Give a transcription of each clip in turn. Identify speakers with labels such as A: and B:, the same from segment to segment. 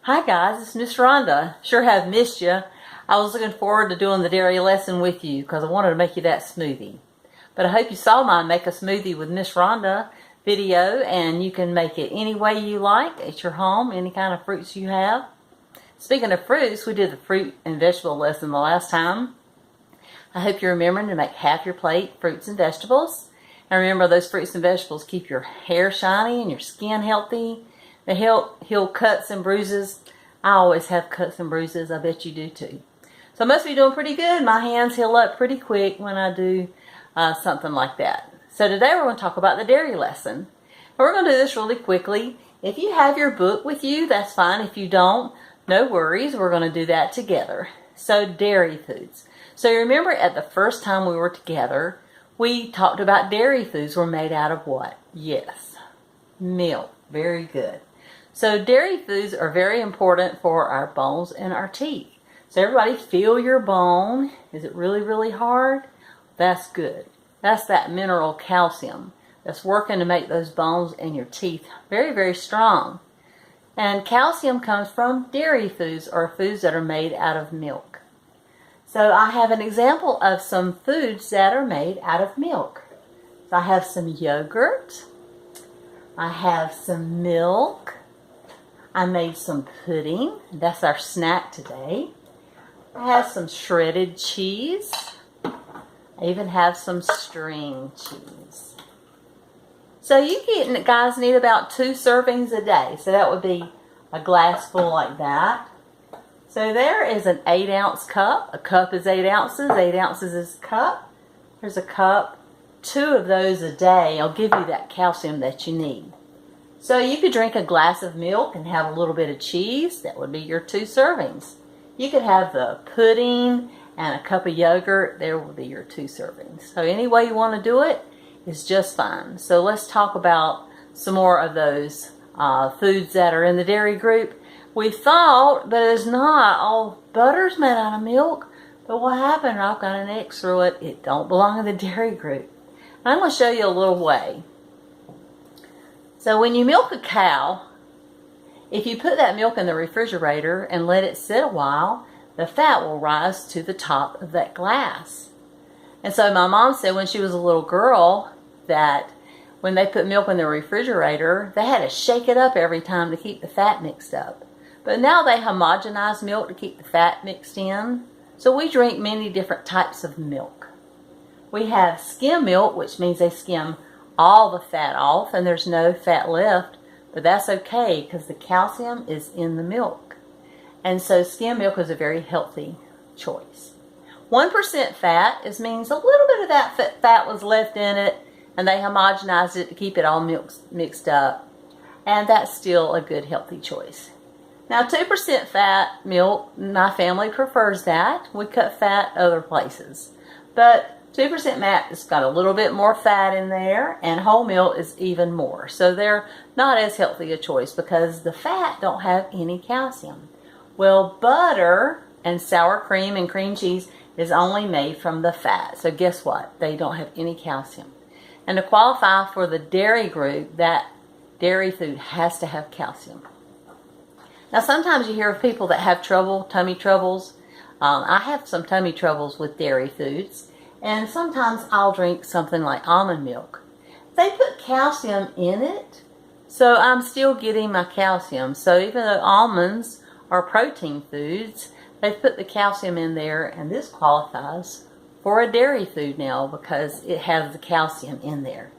A: Hi guys, it's Miss Rhonda. Sure have missed you. I was looking forward to doing the dairy lesson with you because I wanted to make you that smoothie. But I hope you saw my Make a Smoothie with Miss Rhonda video, and you can make it any way you like at your home, any kind of fruits you have. Speaking of fruits, we did the fruit and vegetable lesson the last time. I hope you're remembering to make half your plate fruits and vegetables. And remember, those fruits and vegetables keep your hair shiny and your skin healthy. They help heal cuts and bruises. I always have cuts and bruises. I bet you do too. So I must be doing pretty good. My hands heal up pretty quick when I do something like that. So today we're going to talk about the dairy lesson. And we're going to do this really quickly. If you have your book with you, that's fine. If you don't, no worries. We're going to do that together. So dairy foods. So you remember at the first time we were together, we talked about dairy foods were made out of what? Yes, milk. Very good. So dairy foods are very important for our bones and our teeth. So everybody feel your bone. Is it really, really hard? That's good. That's that mineral calcium that's working to make those bones and your teeth very, very strong. And calcium comes from dairy foods or foods that are made out of milk. So I have an example of some foods that are made out of milk. So I have some yogurt. I have some milk. I made some pudding. That's our snack today. I have some shredded cheese. I even have some string cheese. So you guys need about 2 servings a day. So that would be a glass full like that. So there is an 8-ounce cup. A cup is 8 ounces. 8 ounces is a cup. Here's a cup. 2 of those a day will give you that calcium that you need. So you could drink a glass of milk and have a little bit of cheese. That would be your 2 servings. You could have the pudding and a cup of yogurt. There will be your 2 servings. So any way you want to do it is just fine. So let's talk about some more of those foods that are in the dairy group. We thought, but it's not. All butter's made out of milk. But what happened? I've got an X through it. It don't belong in the dairy group. I'm going to show you a little way. So when you milk a cow, if you put that milk in the refrigerator and let it sit a while, the fat will rise to the top of that glass. And so my mom said when she was a little girl that when they put milk in the refrigerator, they had to shake it up every time to keep the fat mixed up. But now they homogenize milk to keep the fat mixed in. So we drink many different types of milk. We have skim milk, which means they skim all the fat off and there's no fat left, but that's okay because the calcium is in the milk. And so skim milk is a very healthy choice. 1% fat means a little bit of that fat was left in it and they homogenized it to keep it all mixed up. And that's still a good healthy choice. Now 2% fat milk, my family prefers that. We cut fat other places. But 2% fat has got a little bit more fat in there, and whole milk is even more. So they're not as healthy a choice because the fat don't have any calcium. Well, butter and sour cream and cream cheese is only made from the fat. So guess what? They don't have any calcium. And to qualify for the dairy group, that dairy food has to have calcium. Now sometimes you hear of people that have tummy troubles. I have some tummy troubles with dairy foods. And sometimes I'll drink something like almond milk. They put calcium in it, so I'm still getting my calcium. So even though almonds are protein foods, they put the calcium in there, and this qualifies for a dairy food now because it has the calcium in there.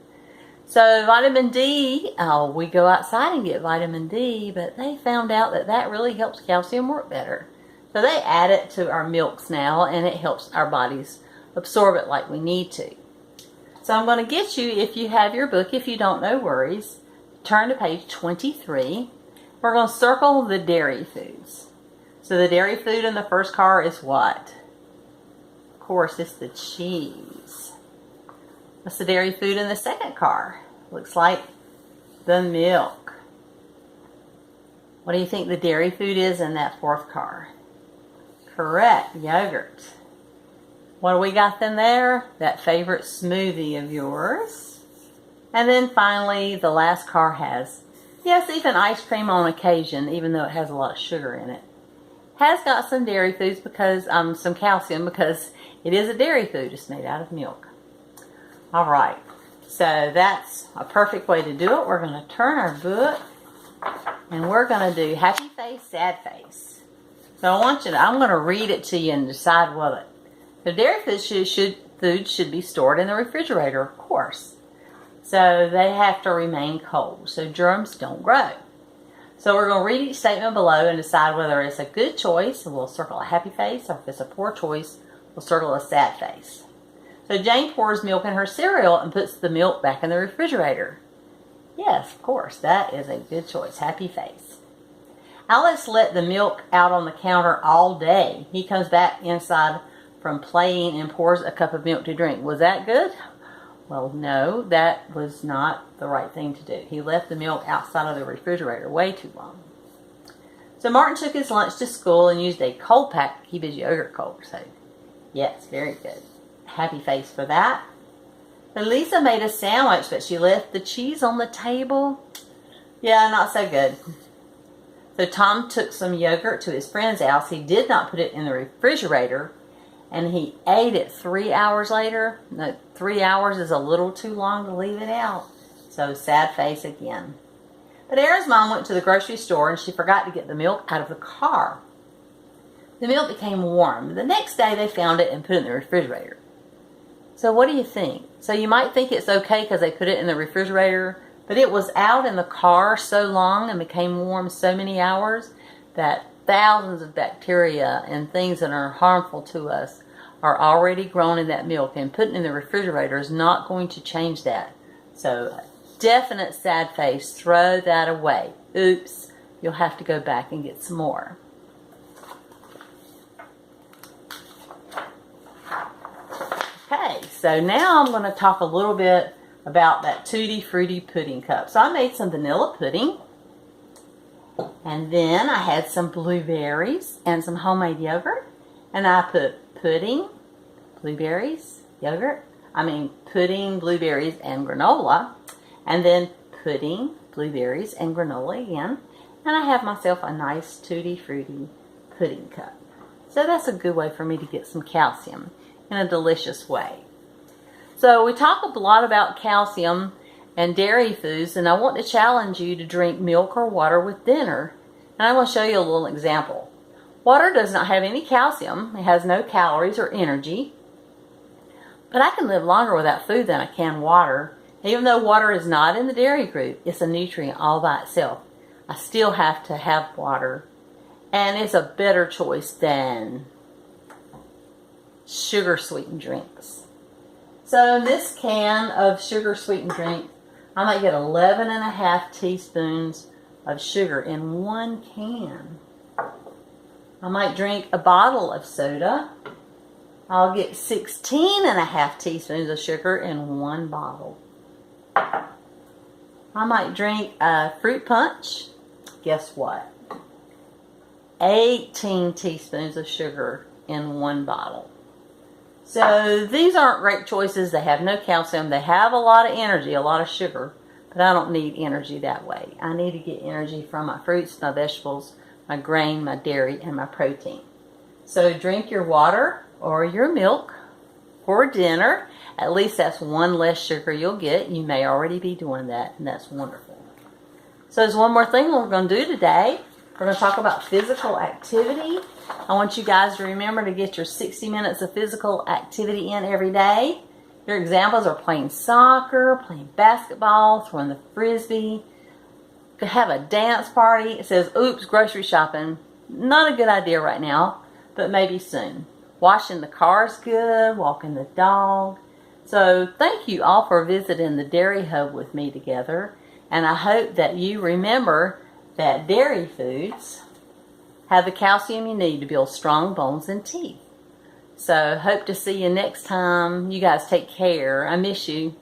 A: So vitamin D, we go outside and get vitamin D, but they found out that that really helps calcium work better. So they add it to our milks now, and it helps our bodies absorb it like we need to. So I'm going to get you, if you have your book, if you don't, no worries, turn to page 23. We're going to circle the dairy foods. So the dairy food in the first car is what? Of course, it's the cheese. What's the dairy food in the second car? Looks like the milk. What do you think the dairy food is in that fourth car? Correct, yogurt. What do we got then there? That favorite smoothie of yours. And then finally, the last car has Yes, even ice cream on occasion, even though it has a lot of sugar in it. Has got some dairy foods because some calcium because it is a dairy food. It's made out of milk. All right, so that's a perfect way to do it. We're going to turn our book and we're going to do happy face, sad face. So I'm going to read it to you and decide whether the dairy foods should be stored in the refrigerator, of course. So they have to remain cold so germs don't grow. So we're going to read each statement below and decide whether it's a good choice, and we'll circle a happy face, or if it's a poor choice, we'll circle a sad face. So Jane pours milk in her cereal and puts the milk back in the refrigerator. Yes, of course, that is a good choice. Happy face. Alex let the milk out on the counter all day. He comes back inside from playing and pours a cup of milk to drink. Was that good? Well, no, that was not the right thing to do. He left the milk outside of the refrigerator way too long. So Martin took his lunch to school and used a cold pack to keep his yogurt cold. So, yes, very good. Happy face for that. So Lisa made a sandwich, but she left the cheese on the table. Yeah, not so good. So Tom took some yogurt to his friend's house. He did not put it in the refrigerator, and he ate it 3 hours later. No, 3 hours is a little too long to leave it out. So sad face again. But Aaron's mom went to the grocery store and she forgot to get the milk out of the car. The milk became warm. The next day they found it and put it in the refrigerator. So what do you think? So you might think it's okay because they put it in the refrigerator, but it was out in the car so long and became warm so many hours that thousands of bacteria and things that are harmful to us are already grown in that milk, and putting it in the refrigerator is not going to change that. So definite sad face, throw that away. Oops, you'll have to go back and get some more. Okay, so now I'm going to talk a little bit about that Tutti Frutti pudding cup. So I made some vanilla pudding, and then I had some blueberries and some homemade yogurt, and I put pudding, blueberries, pudding, blueberries, and granola, and then pudding, blueberries, and granola again, and I have myself a nice Tutti Frutti pudding cup. So that's a good way for me to get some calcium in a delicious way. So we talk a lot about calcium and dairy foods, and I want to challenge you to drink milk or water with dinner. And I want to show you a little example. Water does not have any calcium. It has no calories or energy. But I can live longer without food than I can water. Even though water is not in the dairy group, it's a nutrient all by itself. I still have to have water. And it's a better choice than sugar sweetened drinks. So in this can of sugar sweetened drink, I might get 11.5 teaspoons of sugar in one can. I might drink a bottle of soda. I'll get 16.5 teaspoons of sugar in one bottle. I might drink a fruit punch. Guess what? 18 teaspoons of sugar in one bottle. So these aren't great choices. They have no calcium. They have a lot of energy, a lot of sugar, but I don't need energy that way. I need to get energy from my fruits, my vegetables, my grain, my dairy, and my protein. So drink your water or your milk for dinner. At least that's one less sugar you'll get. You may already be doing that, and that's wonderful. So there's one more thing we're going to do today. We're going to talk about physical activity. I want you guys to remember to get your 60 minutes of physical activity in every day. Your examples are playing soccer, playing basketball, throwing the frisbee, to have a dance party. It says, oops, grocery shopping. Not a good idea right now, but maybe soon. Washing the car is good, walking the dog. So thank you all for visiting the Dairy Hub with me together. And I hope that you remember that dairy foods have the calcium you need to build strong bones and teeth. So hope to see you next time. You guys take care. I miss you.